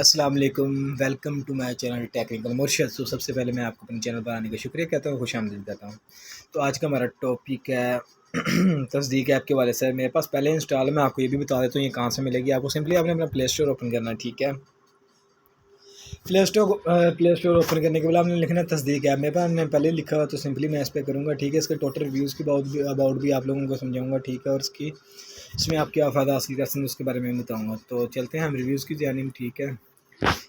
अस्सलाम वालेकुम, welcome to my channel technical Murshad. तो सबसे पहले मैं आपको अपने चैनल पर आने का शुक्रिया कहता हूँ, खुशामदीद कहता हूँ। तो आज का हमारा टॉपिक है तस्दीक ऐप के वाले से। मेरे पास पहले इंस्टॉल है, मैं आपको ये भी बता देता हूँ ये कहाँ से मिलेगी। आपको सिंपली आपने अपना प्ले स्टोर ओपन करना है, ठीक है। प्ले स्टोर ओपन करने के बाद आपने लिखना है तस्दीक ऐप। मेरे पास मैंने पहले लिखा हुआ, तो सिंपली मैं इस पर करूँगा, ठीक है। इसके टोटल रिव्यूज़ की अबाउट भी आप लोगों को समझाऊँगा, ठीक है। और इसमें आप क्या फ़ायदा हासिल कर सकते हैं उसके बारे में बताऊँगा। तो चलते हैं हम रिव्यूज़ की जानिब, ठीक है।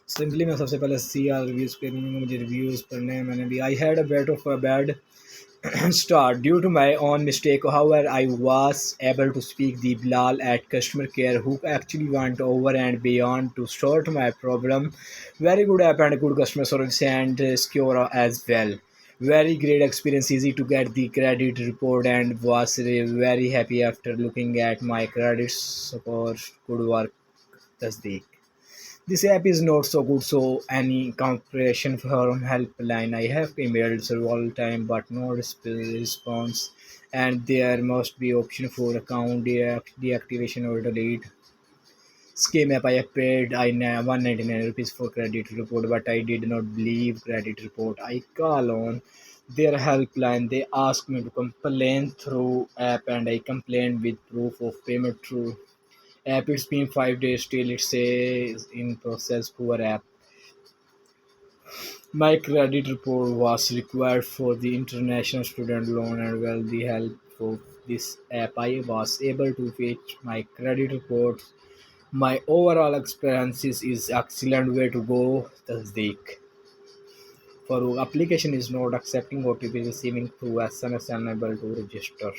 सिंपली मैं सबसे पहले सी आर रिव्यूज़ पे मुझे रिव्यूज़ पढ़ने हैं। मैंने भी I had a bit of a bad start due to my own mistake. However, I was able to speak the Bilal at customer care who actually went over and beyond to sort my problem. Very good app and good customer service and secure as well. Very great experience, easy to get the credit report and was very happy after looking at my credit score. Good work, Tasdeeq. This app is not so good, so any comparison from helpline. I have emailed several time but no response, and there must be option for account deactivation or delete. Scheme app I have paid I 199 rupees for credit report, but I did not believe credit report. I call on their helpline. They ask me to complain through app, and I complained with proof of payment through app. It's been 5 days till it says in process. Poor app. My credit report was required for the international student loan, and with the help of this app, I was able to fetch my credit report. My overall experience is excellent way to go. Tasdeeq. For application is not accepting OTP receiving through SMS, unable to register.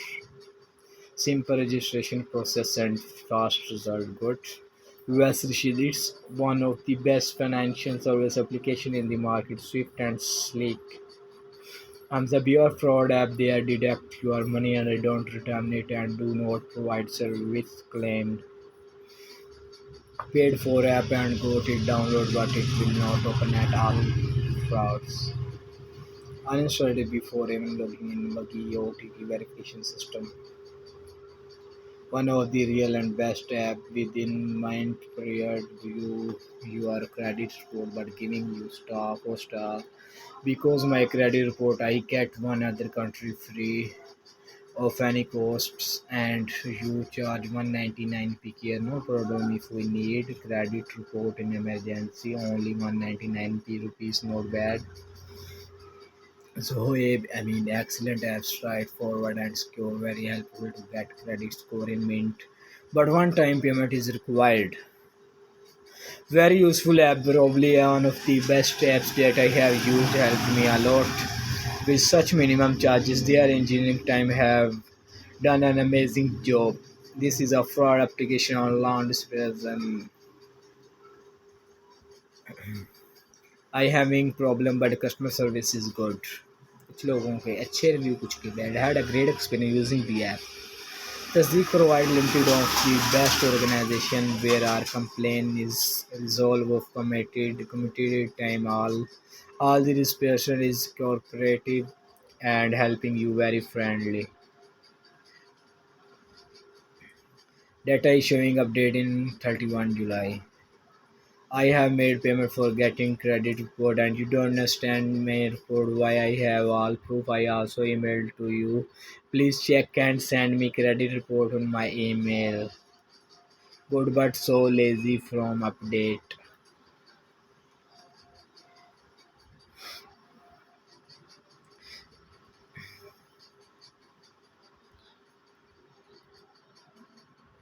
Simple registration process and fast result. Good. US Rashid, it's one of the best financial service application in the market, swift and sleek. I'm the pure fraud app. They deduct your money and I don't return it and do not provide service claimed. Paid for app and got it download, but it will not open at all. Frauds. Uninstalled it before even logging in. Buggy OTP verification system. One of the real and best app within mind period view your credit score but giving you star for star. Because my credit report I get one other country free of any costs, and you charge 199 PK. No problem if we need credit report in emergency, only 199 p rupees, not bad. So I mean excellent app, straightforward and secure, very helpful to get credit score in mint. But one time payment is required. Very useful app, probably one of the best apps that I have used, helped me a lot. With such minimum charges, their engineering time have done an amazing job. This is a fraud application on launch space and I having problem but customer service is good. कुछ लोगों के अच्छे review, कुछ के bad. Had a great experience using the app. Tasdeeq provide limited of the best organization where our complaint is resolved of committed time. All the person is cooperative and helping you very friendly. Data is showing update in 31 July. I have made payment for getting credit report and you don't understand my report why I have all proof. I also emailed to you. Please check and send me credit report on my email. Good but so lazy from update.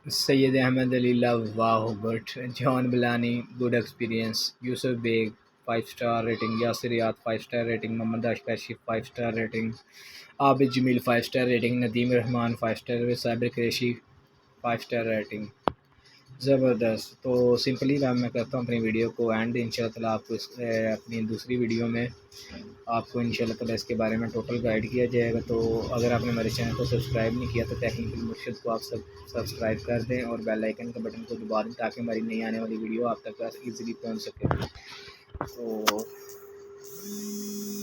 Sayyid Ahmed Alila, wow, good. John Bilani, good experience. Yusuf Beg, 5 star rating. Yasir Yat, 5 star rating. Mohammad Ashkashi, 5 star rating. Abid Jamil, 5 star rating. Nadeem Rahman, 5 star. Saber Qureshi, 5 star rating. ज़बरदस्त। तो simply मैं करता हूँ अपनी video को and इंशाल्लाह आपको अपनी दूसरी वीडियो में आपको इंशाल्लाह ताला इसके बारे में टोटल गाइड किया जाएगा। तो अगर आपने हमारे चैनल को सब्सक्राइब नहीं किया तो टेक्निकल मुर्शिद को आप सब सब्सक्राइब कर दें और बेल आइकन के बटन को दबा दें ताकि हमारी नई आने वाली वीडियो आप तक ईज़िली पहुँच सके। तो